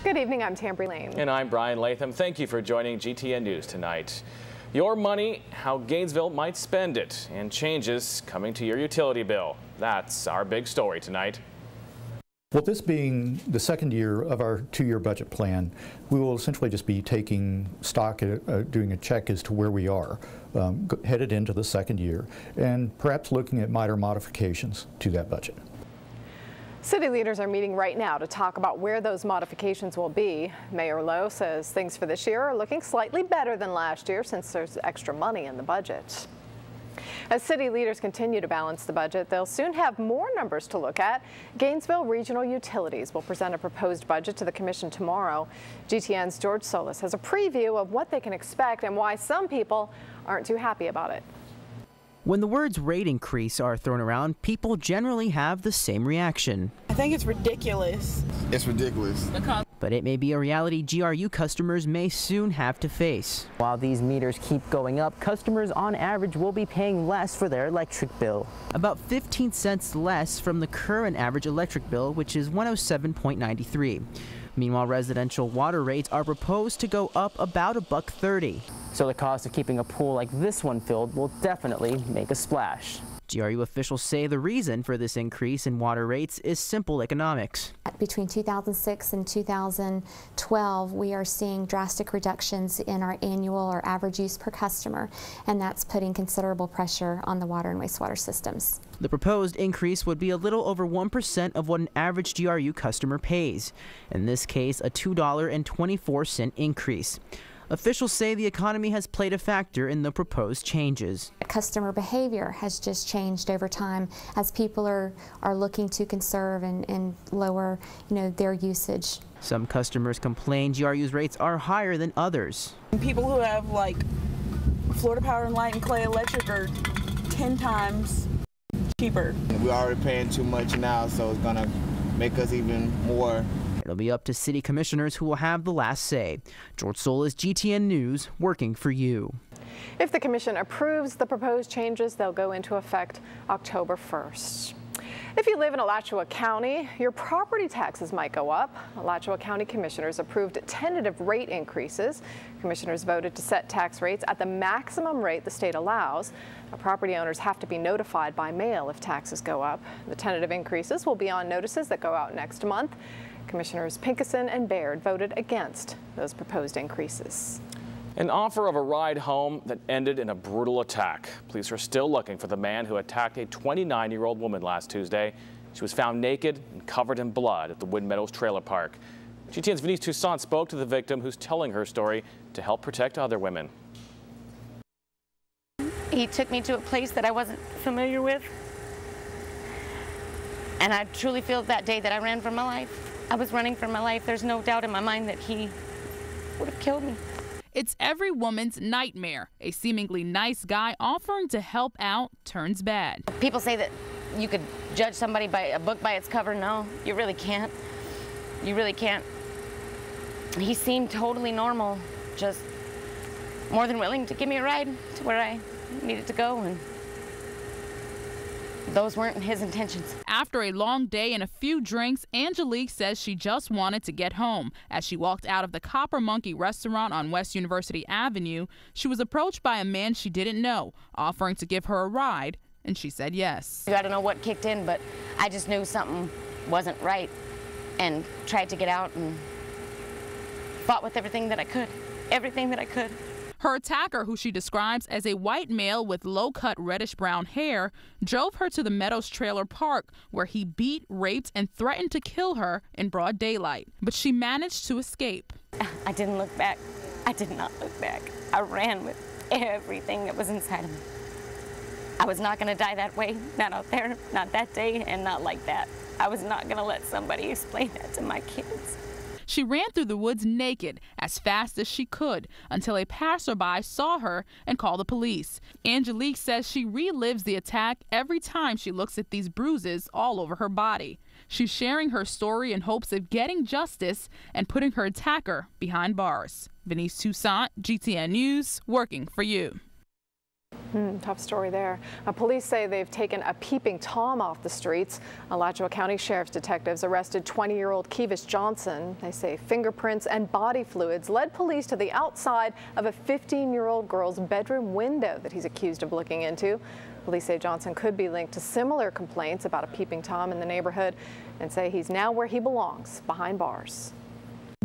Good evening, I'm Tambry Lane. And I'm Brian Latham. Thank you for joining GTN News tonight. Your money, how Gainesville might spend it, and changes coming to your utility bill. That's our big story tonight. Well, this being the second year of our two-year budget plan, we will essentially just be taking stock, doing a check as to where we are headed into the second year, and perhaps looking at minor modifications to that budget. City leaders are meeting right now to talk about where those modifications will be. Mayor Lowe says things for this year are looking slightly better than last year since there's extra money in the budget. As city leaders continue to balance the budget, they'll soon have more numbers to look at. Gainesville Regional Utilities will present a proposed budget to the commission tomorrow. GTN's George Solis has a preview of what they can expect and why some people aren't too happy about it. When the words rate increase are thrown around, people generally have the same reaction. I think it's ridiculous. It's ridiculous. But it may be a reality GRU customers may soon have to face. While these meters keep going up, customers on average will be paying less for their electric bill. About 15 cents less from the current average electric bill, which is $107.93. Meanwhile, residential water rates are proposed to go up about $1.30. So the cost of keeping a pool like this one filled will definitely make a splash. GRU officials say the reason for this increase in water rates is simple economics. Between 2006 and 2012, we are seeing drastic reductions in our annual or average use per customer, and that's putting considerable pressure on the water and wastewater systems. The proposed increase would be a little over 1% of what an average GRU customer pays. In this case, a $2.24 increase. Officials say the economy has played a factor in the proposed changes. Customer behavior has just changed over time as people are looking to conserve and lower, their usage. Some customers complain GRU's rates are higher than others. People who have like Florida Power and Light and Clay Electric are 10 times cheaper. We're already paying too much now, so it's gonna make us even more. It'll be up to city commissioners who will have the last say. George Solis, GTN News, working for you. If the commission approves the proposed changes, they'll go into effect October 1st. If you live in Alachua County, your property taxes might go up. Alachua County commissioners approved tentative rate increases. Commissioners voted to set tax rates at the maximum rate the state allows. Now, property owners have to be notified by mail if taxes go up. The tentative increases will be on notices that go out next month. Commissioners Pinkison and Baird voted against those proposed increases. An offer of a ride home that ended in a brutal attack. Police are still looking for the man who attacked a 29-year-old woman last Tuesday. She was found naked and covered in blood at the Wood Meadows Trailer Park. GTN's Venice Toussaint spoke to the victim, who's telling her story to help protect other women. He took me to a place that I wasn't familiar with, and I truly feel that day that I ran for my life. I was running for my life. There's no doubt in my mind that he would have killed me. It's every woman's nightmare. A seemingly nice guy offering to help out turns bad. People say that you could judge somebody by a book by its cover. No, you really can't. You really can't. He seemed totally normal, just more than willing to give me a ride to where I needed to go, and those weren't his intentions. After a long day and a few drinks, Angelique says she just wanted to get home. As she walked out of the Copper Monkey restaurant on West University Avenue, she was approached by a man she didn't know, offering to give her a ride, and she said yes. I don't know what kicked in, but I just knew something wasn't right and tried to get out and fought with everything that I could. Everything that I could. Her attacker, who she describes as a white male with low-cut reddish-brown hair, drove her to the Meadows Trailer Park, where he beat, raped, and threatened to kill her in broad daylight. But she managed to escape. I didn't look back. I did not look back. I ran with everything that was inside of me. I was not going to die that way, not out there, not that day, and not like that. I was not going to let somebody explain that to my kids. She ran through the woods naked as fast as she could until a passerby saw her and called the police. Angelique says she relives the attack every time she looks at these bruises all over her body. She's sharing her story in hopes of getting justice and putting her attacker behind bars. Venice Toussaint, GTN News, working for you. Tough story there. Police say they've taken a peeping Tom off the streets. Alachua County Sheriff's detectives arrested 20-year-old Kevis Johnson. They say fingerprints and body fluids led police to the outside of a 15-year-old girl's bedroom window that he's accused of looking into. Police say Johnson could be linked to similar complaints about a peeping Tom in the neighborhood and say he's now where he belongs, behind bars.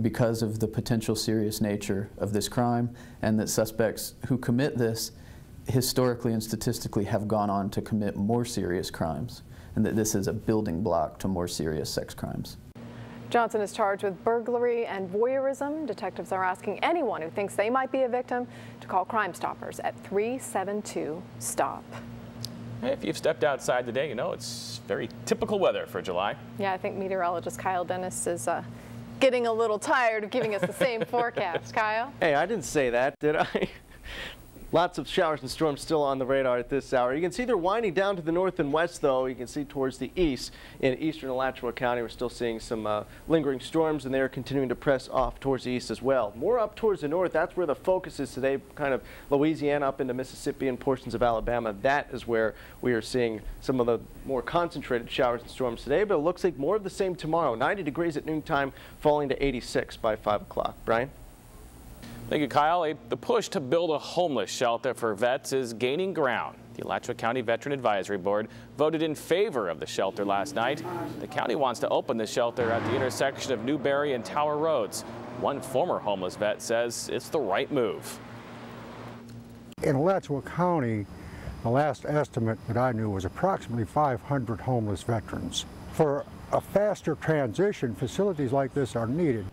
Because of the potential serious nature of this crime and that suspects who commit this historically and statistically have gone on to commit more serious crimes, and that this is a building block to more serious sex crimes. Johnson is charged with burglary and voyeurism. Detectives are asking anyone who thinks they might be a victim to call Crime Stoppers at 372-STOP. Hey, if you've stepped outside today, you know it's very typical weather for July. Yeah, I think meteorologist Kyle Dennis is getting a little tired of giving us the same forecast. Kyle? Hey, I didn't say that, did I? Lots of showers and storms still on the radar at this hour. You can see they're winding down to the north and west, though. You can see towards the east in eastern Alachua County. We're still seeing some lingering storms, and they're continuing to press off towards the east as well. More up towards the north, that's where the focus is today, kind of Louisiana up into Mississippi and portions of Alabama. That is where we are seeing some of the more concentrated showers and storms today, but it looks like more of the same tomorrow. 90 degrees at noontime, falling to 86 by 5 o'clock. Brian? Thank you, Kyle. The push to build a homeless shelter for vets is gaining ground. The Alachua County Veteran Advisory Board voted in favor of the shelter last night. The county wants to open the shelter at the intersection of Newberry and Tower Roads. One former homeless vet says it's the right move. In Alachua County, the last estimate that I knew was approximately 500 homeless veterans. For a faster transition, facilities like this are needed.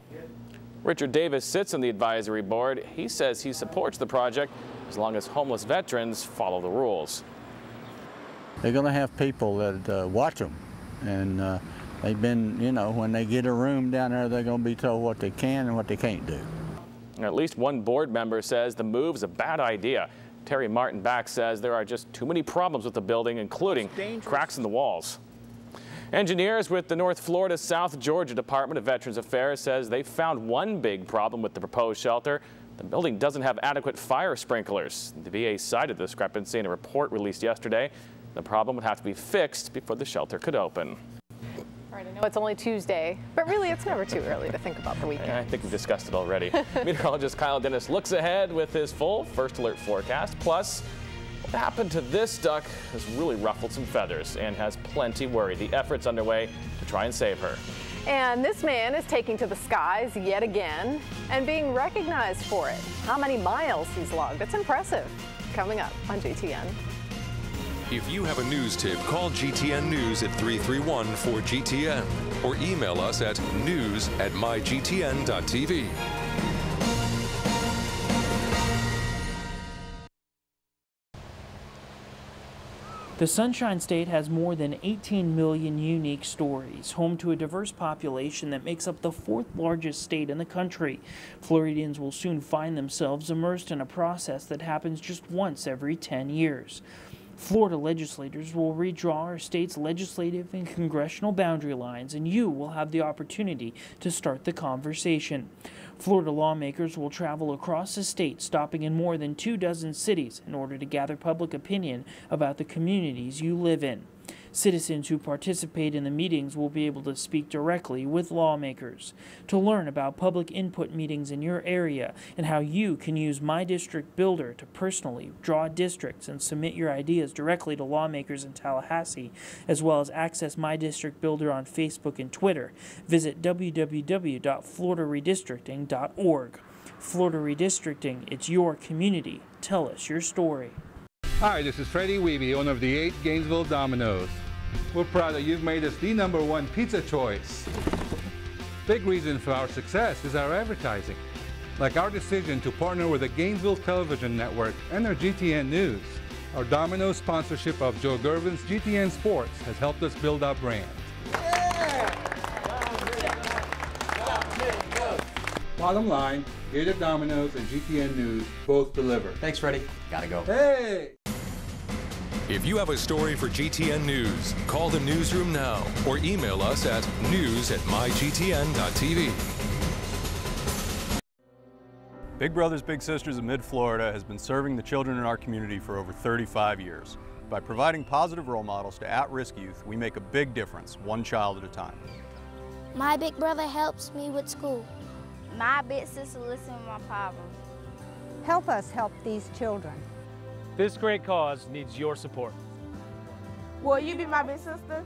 Richard Davis sits on the advisory board. He says he supports the project as long as homeless veterans follow the rules. They're going to have people that watch them, and they've been, you know, when they get a room down there, they're going to be told what they can and what they can't do. At least one board member says the move is a bad idea. Terry Martin-Back says there are just too many problems with the building, including cracks in the walls. Engineers with the North Florida South Georgia Department of Veterans Affairs says they found one big problem with the proposed shelter. The building doesn't have adequate fire sprinklers. The VA cited the discrepancy in a report released yesterday. The problem would have to be fixed before the shelter could open. All right, I know it's only Tuesday, but really it's never too early to think about the weekend. I think we've discussed it already. Meteorologist Kyle Dennis looks ahead with his full first alert forecast. Plus, what happened to this duck has really ruffled some feathers and has plenty worried. The effort's underway to try and save her. And this man is taking to the skies yet again and being recognized for it. How many miles he's logged? It's impressive. Coming up on GTN. If you have a news tip, call GTN News at 331-4GTN or email us at news@mygtn.tv. The Sunshine State has more than 18 million unique stories, home to a diverse population that makes up the 4th largest state in the country. Floridians will soon find themselves immersed in a process that happens just once every 10 years. Florida legislators will redraw our state's legislative and congressional boundary lines, and you will have the opportunity to start the conversation. Florida lawmakers will travel across the state, stopping in more than 24 cities in order to gather public opinion about the communities you live in. Citizens who participate in the meetings will be able to speak directly with lawmakers. To learn about public input meetings in your area and how you can use My District Builder to personally draw districts and submit your ideas directly to lawmakers in Tallahassee, as well as access My District Builder on Facebook and Twitter, visit www.floridaredistricting.org. Florida Redistricting, it's your community. Tell us your story. Hi, this is Freddie Weeby, owner of the 8 Gainesville Domino's. We're proud that you've made us the #1 pizza choice. Big reason for our success is our advertising, like our decision to partner with the Gainesville Television Network and our GTN News. Our Domino's sponsorship of Joe Gervin's GTN Sports has helped us build our brand. Bottom line, Gator Domino's and GTN News both deliver. Thanks, Freddie. Gotta go. Hey! If you have a story for GTN News, call the newsroom now or email us at news@mygtn.tv. Big Brothers Big Sisters of Mid-Florida has been serving the children in our community for over 35 years. By providing positive role models to at-risk youth, we make a big difference, one child at a time. My big brother helps me with school. My big sister listens to my problems. Help us help these children. This great cause needs your support. Will you be my big sister?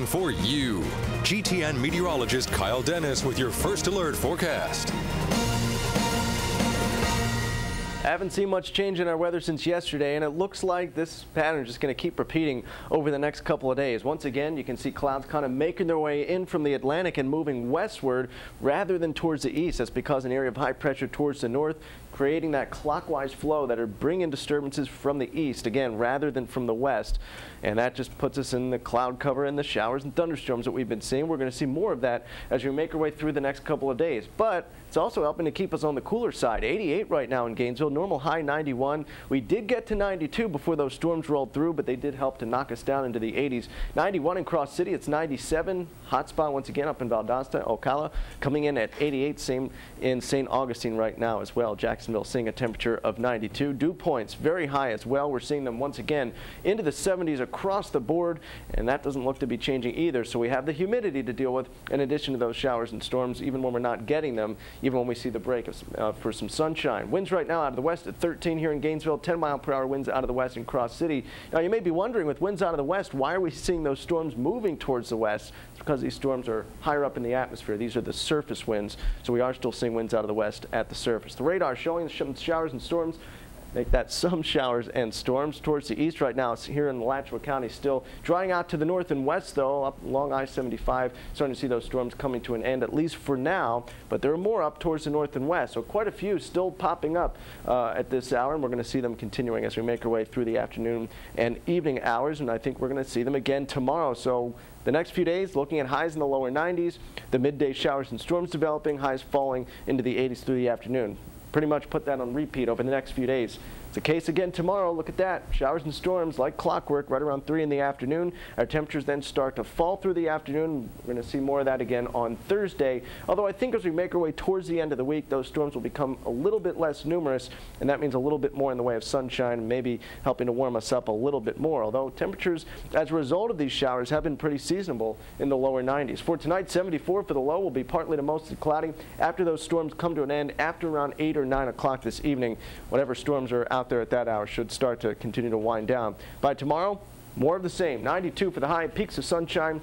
For you, GTN meteorologist Kyle Dennis with your first alert forecast. I haven't seen much change in our weather since yesterday, and it looks like this pattern is just going to keep repeating over the next couple of days. Once again, you can see clouds kind of making their way in from the Atlantic and moving westward rather than towards the east. That's because an area of high pressure towards the north creating that clockwise flow that are bringing disturbances from the east, again, rather than from the west. And that just puts us in the cloud cover and the showers and thunderstorms that we've been seeing. We're going to see more of that as we make our way through the next couple of days. But it's also helping to keep us on the cooler side. 88 right now in Gainesville, normal high 91. We did get to 92 before those storms rolled through, but they did help to knock us down into the 80s. 91 in Cross City, it's 97. Hot spot once again up in Valdosta. Ocala coming in at 88. Same in St. Augustine right now as well. Jacksonville seeing a temperature of 92. Dew points very high as well. We're seeing them once again into the 70s across the board, and that doesn't look to be changing either. So we have the humidity to deal with in addition to those showers and storms, even when we're not getting them, even when we see the break for some sunshine. Winds right now out of the west at 13 here in Gainesville, 10-mile-per-hour winds out of the west in Cross City. Now you may be wondering, with winds out of the west, why are we seeing those storms moving towards the west? It's because these storms are higher up in the atmosphere. These are the surface winds, so we are still seeing winds out of the west at the surface. The radar showing some showers and storms. Make that some showers and storms towards the east right now. It's here in Alachua County, still drying out to the north and west, though, up along I-75. Starting to see those storms coming to an end, at least for now, but there are more up towards the north and west. So quite a few still popping up at this hour, and we're going to see them continuing as we make our way through the afternoon and evening hours, and I think we're going to see them again tomorrow. So the next few days, looking at highs in the lower 90s, the midday showers and storms developing, highs falling into the 80s through the afternoon. Pretty much put that on repeat over the next few days. It's the case again tomorrow. Look at that. Showers and storms like clockwork right around 3 in the afternoon. Our temperatures then start to fall through the afternoon. We're going to see more of that again on Thursday. Although I think as we make our way towards the end of the week, those storms will become a little bit less numerous, and that means a little bit more in the way of sunshine and maybe helping to warm us up a little bit more. Although temperatures as a result of these showers have been pretty seasonable in the lower 90s. For tonight, 74 for the low, will be partly to mostly cloudy after those storms come to an end after around 8 or 9 o'clock this evening. Whatever storms are out there at that hour should start to continue to wind down. By tomorrow, more of the same. 92 for the high, peaks of sunshine,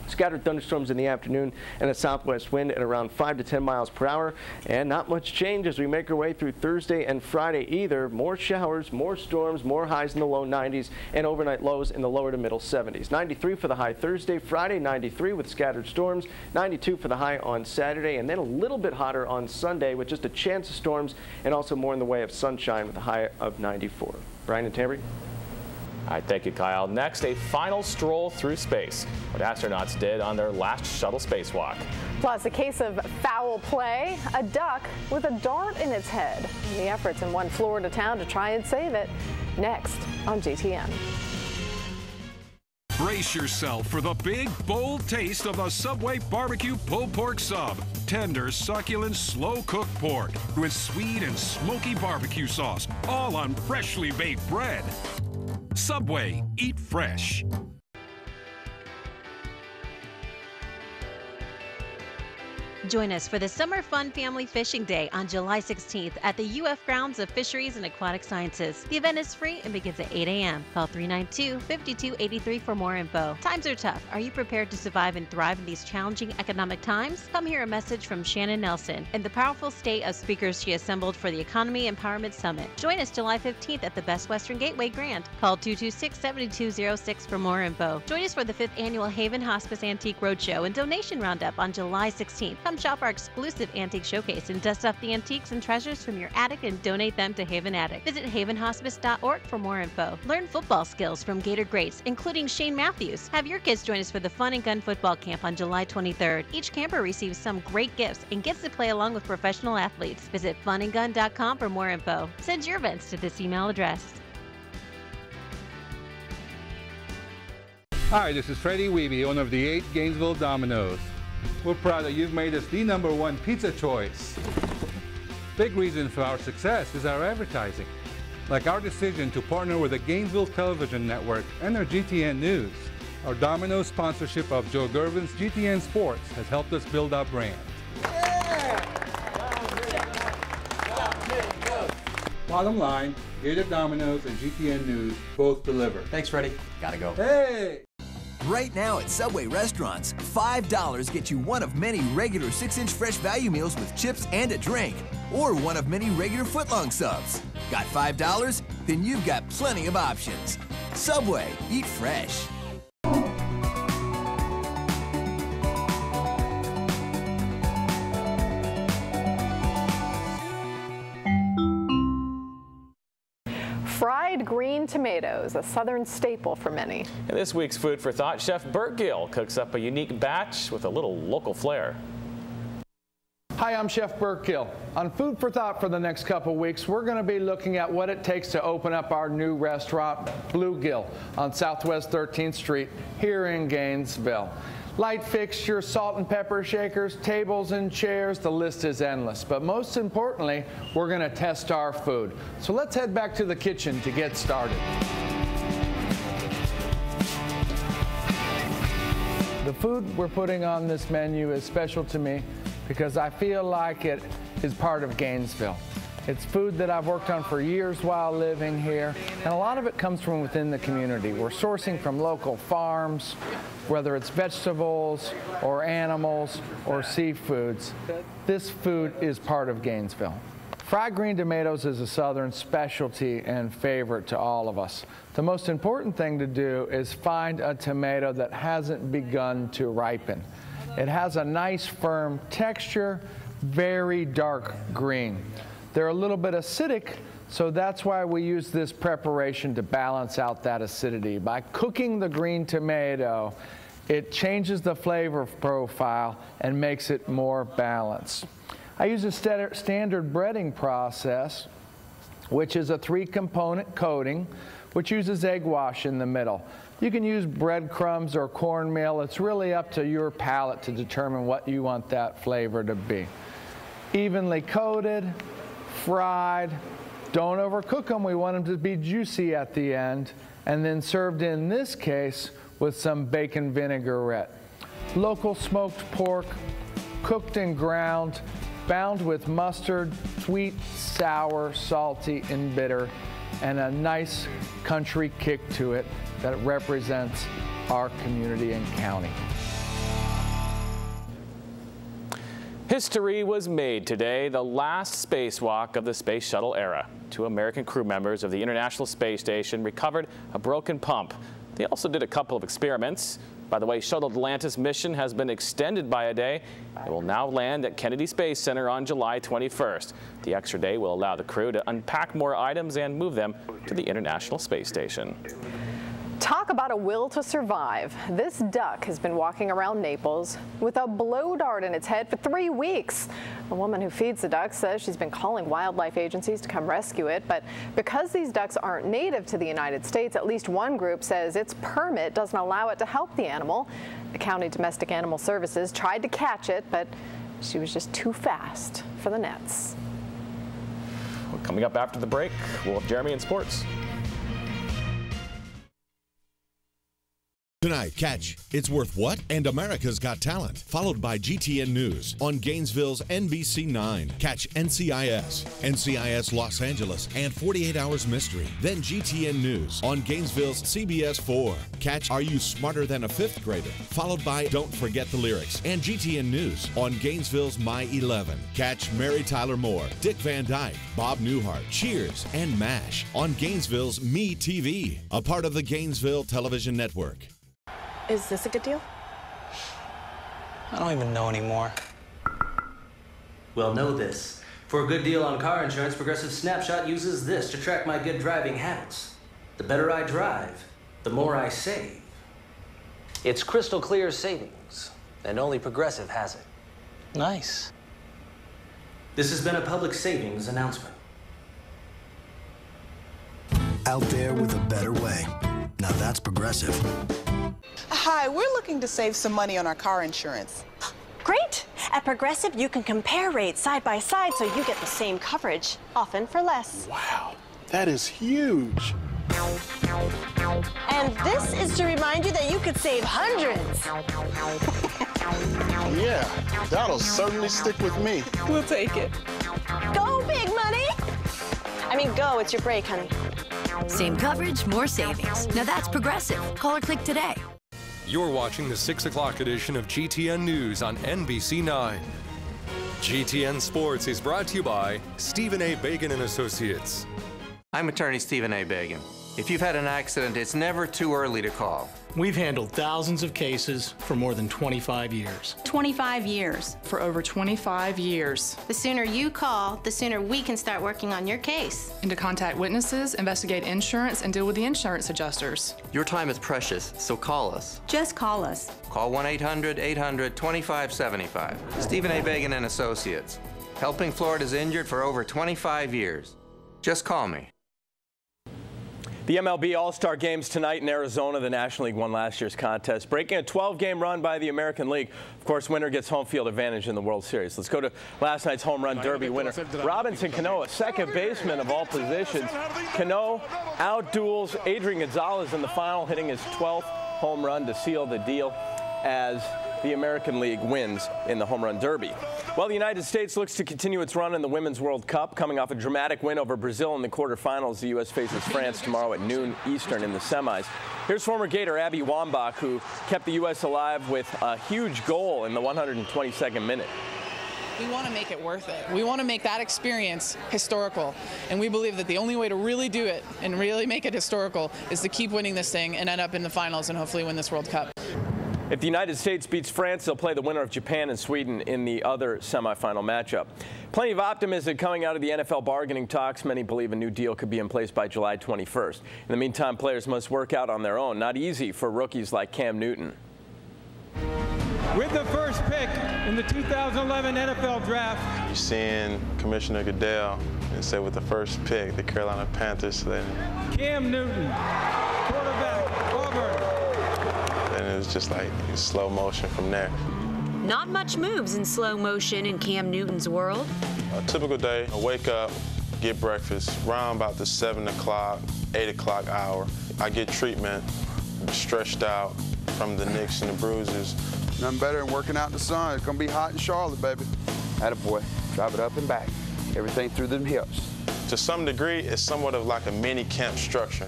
scattered thunderstorms in the afternoon, and a southwest wind at around 5 to 10 miles per hour. And not much change as we make our way through Thursday and Friday either. More showers, more storms, more highs in the low 90s, and overnight lows in the lower to middle 70s. 93 for the high Thursday, Friday 93 with scattered storms, 92 for the high on Saturday, and then a little bit hotter on Sunday with just a chance of storms and also more in the way of sunshine with a high of 94. Brian and Tambry. All right, thank you, Kyle. Next, a final stroll through space, what astronauts did on their last shuttle spacewalk. Plus, a case of foul play, a duck with a dart in its head. The efforts in one Florida town to try and save it. Next on GTN. Brace yourself for the big, bold taste of the Subway Barbecue Pulled Pork Sub. Tender, succulent, slow-cooked pork with sweet and smoky barbecue sauce, all on freshly baked bread. Subway, eat fresh. Join us for the Summer Fun Family Fishing Day on July 16th at the UF grounds of Fisheries and Aquatic Sciences. The event is free and begins at 8 a.m. Call 392-5283 for more info. Times are tough. Are you prepared to survive and thrive in these challenging economic times? Come hear a message from Shannon Nelson and the powerful slate of speakers she assembled for the Economy Empowerment Summit. Join us July 15th at the Best Western Gateway Grand. Call 226-7206 for more info. Join us for the 5th Annual Haven Hospice Antique Roadshow and Donation Roundup on July 16th. Come shop our exclusive antique showcase and dust off the antiques and treasures from your attic and donate them to Haven Attic. Visit havenhospice.org for more info. Learn football skills from Gator greats, including Shane Matthews. Have your kids join us for the Fun and Gun Football Camp on July 23rd. Each camper receives some great gifts and gets to play along with professional athletes. Visit funandgun.com for more info. Send your events to this email address. Hi, this is Freddie Wiebe, owner of the 8 Gainesville Domino's. We're proud that you've made us the #1 pizza choice. Big reason for our success is our advertising, like our decision to partner with the Gainesville Television Network and their GTN News. Our Domino's sponsorship of Joe Gervin's GTN Sports has helped us build our brand. Bottom line, Gator Domino's and GTN News both deliver. Thanks, Freddie. Gotta go. Hey! Right now at Subway restaurants, $5 gets you one of many regular 6-inch fresh value meals with chips and a drink, or one of many regular footlong subs. Got $5? Then you've got plenty of options. Subway, eat fresh. Fried green tomatoes, a southern staple for many. And this week's Food for Thought, Chef Burt Gill cooks up a unique batch with a little local flair. Hi, I'm Chef Burt Gill. On Food for Thought for the next couple weeks, we're going to be looking at what it takes to open up our new restaurant, Bluegill, on Southwest 13th Street here in Gainesville. Light fixtures, salt and pepper shakers, tables and chairs, the list is endless. But most importantly, we're going to test our food. So let's head back to the kitchen to get started. The food we're putting on this menu is special to me because I feel like it is part of Gainesville. It's food that I've worked on for years while living here, and a lot of it comes from within the community. We're sourcing from local farms, whether it's vegetables or animals or seafoods. This food is part of Gainesville. Fried green tomatoes is a southern specialty and favorite to all of us. The most important thing to do is find a tomato that hasn't begun to ripen. It has a nice firm texture, very dark green. They're a little bit acidic, so that's why we use this preparation to balance out that acidity. By cooking the green tomato, it changes the flavor profile and makes it more balanced. I use a standard breading process, which is a 3-component coating, which uses egg wash in the middle. You can use breadcrumbs or cornmeal. It's really up to your palate to determine what you want that flavor to be. Evenly coated, fried. Don't overcook them. We want them to be juicy at the end. And then served in this case with some bacon vinaigrette. Local smoked pork, cooked and ground, bound with mustard, sweet, sour, salty, and bitter, and a nice country kick to it that represents our community and county. History was made today, the last spacewalk of the space shuttle era. 2 American crew members of the International Space Station recovered a broken pump. They also did a couple of experiments. By the way, Shuttle Atlantis mission has been extended by a day. It will now land at Kennedy Space Center on July 21st. The extra day will allow the crew to unpack more items and move them to the International Space Station. Talk about a will to survive. This duck has been walking around Naples with a blow dart in its head for 3 weeks. A woman who feeds the duck says she's been calling wildlife agencies to come rescue it, but because these ducks aren't native to the United States, at least one group says its permit doesn't allow it to help the animal. The County Domestic Animal Services tried to catch it, but she was just too fast for the nets. Well, coming up after the break, we'll have Jeremy in sports. Tonight, catch It's Worth What and America's Got Talent, followed by GTN News on Gainesville's NBC 9. Catch NCIS, NCIS Los Angeles, and 48 Hours Mystery. Then GTN News on Gainesville's CBS 4. Catch Are You Smarter Than a Fifth Grader, followed by Don't Forget the Lyrics and GTN News on Gainesville's My 11. Catch Mary Tyler Moore, Dick Van Dyke, Bob Newhart, Cheers, and MASH on Gainesville's Me TV, a part of the Gainesville Television Network. Is this a good deal? I don't even know anymore. Well, know this. For a good deal on car insurance, Progressive Snapshot uses this to track my good driving habits. The better I drive, the more I save. It's crystal clear savings, and only Progressive has it. Nice. This has been a public savings announcement. Out there with a better way. Now that's Progressive. Hi, we're looking to save some money on our car insurance. Great! At Progressive, you can compare rates side by side so you get the same coverage, often for less. Wow, that is huge. And this is to remind you that you could save hundreds. Yeah, that'll certainly stick with me. We'll take it. Go, big money! I mean, go, it's your break, honey. Same coverage, more savings. Now that's Progressive. Call or click today. You're watching the 6 o'clock edition of GTN News on NBC 9. GTN Sports is brought to you by Stephen A. Bagan & Associates. I'm attorney Stephen A. Bagan. If you've had an accident, it's never too early to call. We've handled thousands of cases for more than 25 years. 25 years. For over 25 years. The sooner you call, the sooner we can start working on your case. And to contact witnesses, investigate insurance, and deal with the insurance adjusters. Your time is precious, so call us. Just call us. Call 1-800-800-2575. Stephen A. Bagan & Associates. Helping Florida's injured for over 25 years. Just call me. The MLB All-Star Games tonight in Arizona. The National League won last year's contest, breaking a 12-game run by the American League. Of course, winner gets home field advantage in the World Series. Let's go to last night's home run derby winner, Robinson Cano, a second baseman of all positions. Cano outduels Adrian Gonzalez in the final, hitting his 12th home run to seal the deal as the American League wins in the home run derby. Well, the United States looks to continue its run in the Women's World Cup, coming off a dramatic win over Brazil in the quarterfinals. The U.S. faces France tomorrow at noon Eastern in the semis. Here's former Gator Abby Wambach, who kept the U.S. alive with a huge goal in the 122nd minute. We want to make it worth it. We want to make that experience historical. And we believe that the only way to really do it and really make it historical is to keep winning this thing and end up in the finals and hopefully win this World Cup. If the United States beats France, they'll play the winner of Japan and Sweden in the other semifinal matchup. Plenty of optimism coming out of the NFL bargaining talks. Many believe a new deal could be in place by July 21st. In the meantime, players must work out on their own. Not easy for rookies like Cam Newton. With the first pick in the 2011 NFL Draft. You're seeing Commissioner Goodell and say with the first pick, the Carolina Panthers selected Cam Newton, quarterback, Auburn. And it was just like slow motion from there. Not much moves in slow motion in Cam Newton's world. A typical day, I wake up, get breakfast, around about the 7 o'clock, 8 o'clock hour. I get treatment, stretched out from the nicks and the bruises. Nothing better than working out in the sun. It's gonna be hot in Charlotte, baby. Attaboy, drive it up and back. Everything through them hips. To some degree, it's somewhat of like a mini camp structure.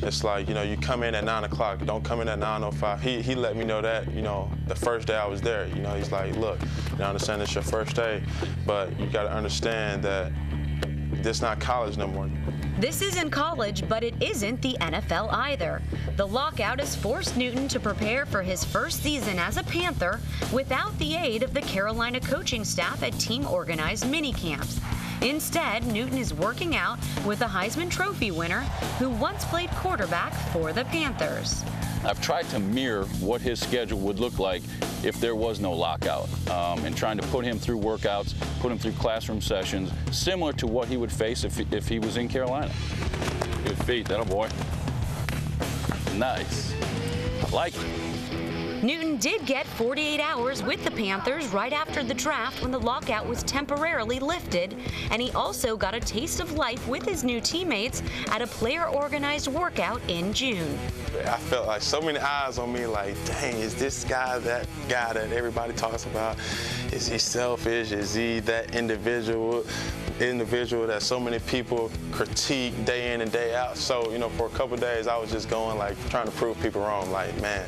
It's like, you know, you come in at 9 o'clock, don't come in at 9:05. He let me know that, you know, the first day I was there. You know, he's like, look, you know, I understand it's your first day, but you got to understand that this is not college no more. This isn't college, but it isn't the NFL either. The lockout has forced Newton to prepare for his first season as a Panther without the aid of the Carolina coaching staff at team-organized minicamps. Instead, Newton is working out with a Heisman Trophy winner who once played quarterback for the Panthers. I've tried to mirror what his schedule would look like if there was no lockout, and trying to put him through workouts, put him through classroom sessions, similar to what he would face if he was in Carolina. Good feet, that'll boy. Nice. I like it. Newton did get 48 hours with the Panthers right after the draft when the lockout was temporarily lifted, and he also got a taste of life with his new teammates at a player-organized workout in June. I felt like so many eyes on me, like, dang, is this guy that guy that everybody talks about? Is he selfish? Is he that individual that so many people critique day in and day out? So, you know, for a couple of days, I was just going, like, trying to prove people wrong. Like, man,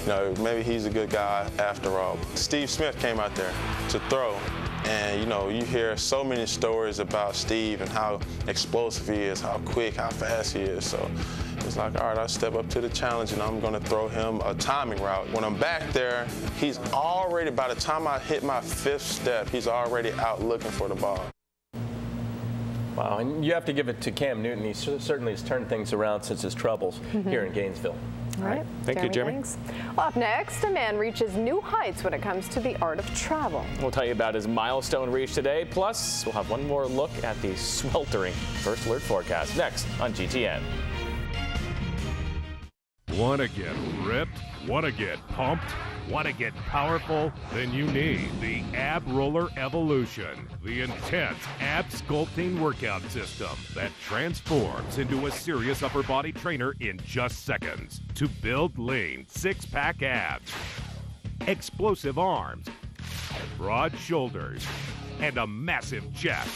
you know, maybe he's a good guy after all. Steve Smith came out there to throw. And, you know, you hear so many stories about Steve and how explosive he is, how quick, how fast he is. So it's like, all right, I'll step up to the challenge and I'm going to throw him a timing route. When I'm back there, he's already, by the time I hit my 5th step, he's already out looking for the ball. Wow, and you have to give it to Cam Newton. He certainly has turned things around since his troubles here in Gainesville. All right. Thank you, Jeremy. Thanks. Well, up next, a man reaches new heights when it comes to the art of travel. We'll tell you about his milestone reach today. Plus, we'll have one more look at the sweltering first alert forecast next on GTN. Want to get ripped? Want to get pumped? Want to get powerful? Then you need the Ab Roller Evolution, the intense ab sculpting workout system that transforms into a serious upper body trainer in just seconds to build lean six-pack abs, explosive arms, broad shoulders, and a massive chest.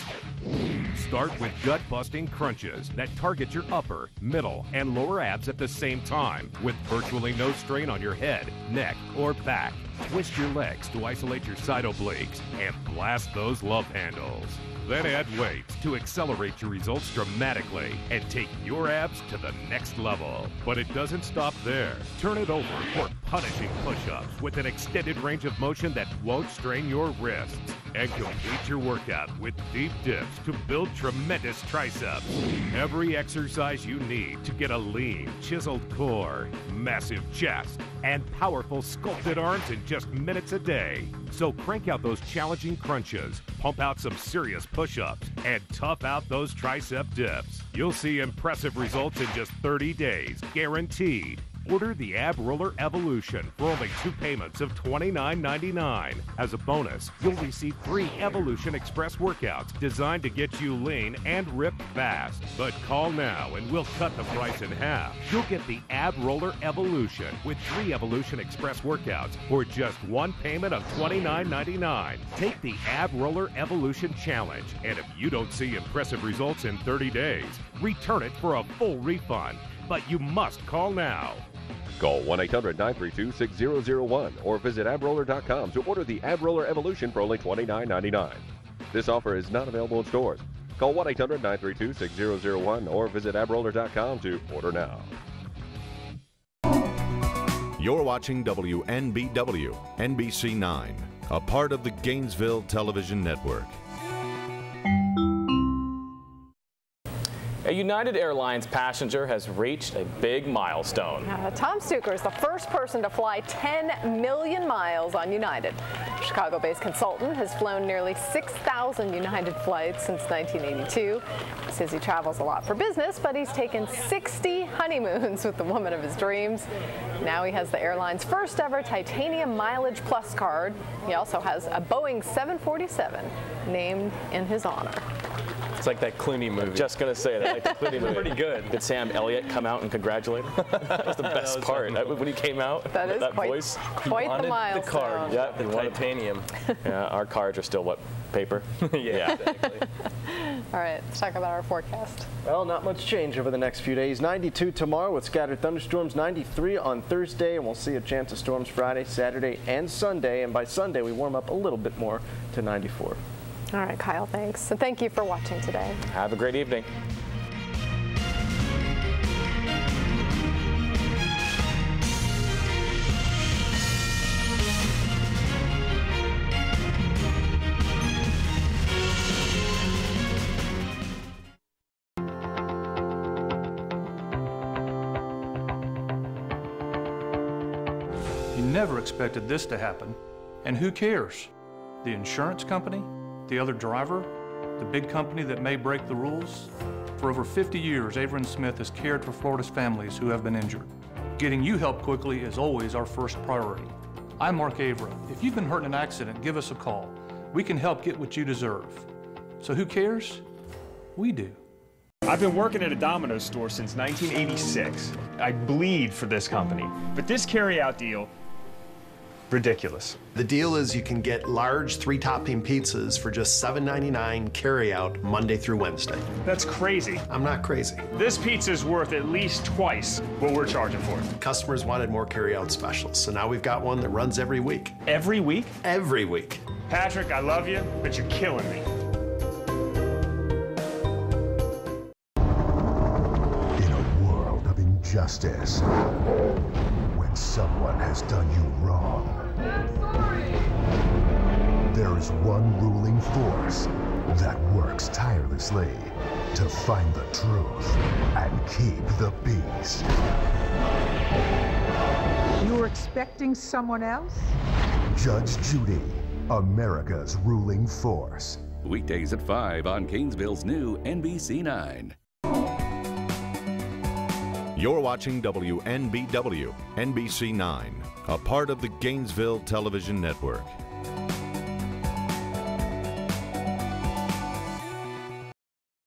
Start with gut-busting crunches that target your upper, middle, and lower abs at the same time with virtually no strain on your head, neck, or back. Twist your legs to isolate your side obliques and blast those love handles. Then add weights to accelerate your results dramatically and take your abs to the next level. But it doesn't stop there. Turn it over for punishing push-ups with an extended range of motion that won't strain your wrists. And complete your workout with deep dips to build tremendous triceps. Every exercise you need to get a lean, chiseled core, massive chest, and powerful sculpted arms in just minutes a day. So crank out those challenging crunches, pump out some serious push-ups, and tough out those tricep dips. You'll see impressive results in just 30 days, guaranteed. Order the Ab Roller Evolution for only 2 payments of $29.99. As a bonus, you'll receive 3 Evolution Express workouts designed to get you lean and ripped fast. But call now and we'll cut the price in half. You'll get the Ab Roller Evolution with 3 Evolution Express workouts for just 1 payment of $29.99. Take the Ab Roller Evolution Challenge, and if you don't see impressive results in 30 days, return it for a full refund. But you must call now. Call 1-800-932-6001 or visit abroller.com to order the Ab Roller Evolution for only $29.99. This offer is not available in stores. Call 1-800-932-6001 or visit abroller.com to order now. You're watching WNBW, NBC 9, a part of the Gainesville Television Network. A United Airlines passenger has reached a big milestone. Tom Stuker is the first person to fly 10 million miles on United. Chicago-based consultant has flown nearly 6,000 United flights since 1982. He says he travels a lot for business, but he's taken 60 honeymoons with the woman of his dreams. Now he has the airline's first ever titanium mileage plus card. He also has a Boeing 747 named in his honor. It's like that Clooney movie. I'm just going to say that, like the Clooney movie. Pretty good. Did Sam Elliott come out and congratulate him? That was the best part. When he came out, that voice. Quite the milestone. The card. Yeah, the titanium. Yeah, our cards are still what, paper? Yeah, exactly. All right, let's talk about our forecast. Well, not much change over the next few days. 92 tomorrow with scattered thunderstorms, 93 on Thursday, and we'll see a chance of storms Friday, Saturday, and Sunday. And by Sunday, we warm up a little bit more to 94. All right, Kyle, thanks. And thank you for watching today. Have a great evening. You never expected this to happen. And who cares? The insurance company? The other driver? The big company that may break the rules? For over 50 years, Avery & Smith has cared for Florida's families who have been injured. Getting you help quickly is always our first priority. I'm Mark Avra. If you've been hurt in an accident, give us a call. We can help get what you deserve. So who cares? We do. I've been working at a Domino's store since 1986. I bleed for this company. But this carryout deal, ridiculous. The deal is you can get large 3-topping pizzas for just $7.99 carryout Monday through Wednesday. That's crazy. I'm not crazy. This pizza's worth at least twice what we're charging for it. Customers wanted more carryout specials, so now we've got one that runs every week. Every week? Every week. Patrick, I love you, but you're killing me. In a world of injustice, when someone has done you wrong, there is one ruling force that works tirelessly to find the truth and keep the peace. You were expecting someone else? Judge Judy, America's ruling force. Weekdays at 5 on Gainesville's new NBC 9. You're watching WNBW, NBC 9, a part of the Gainesville Television Network.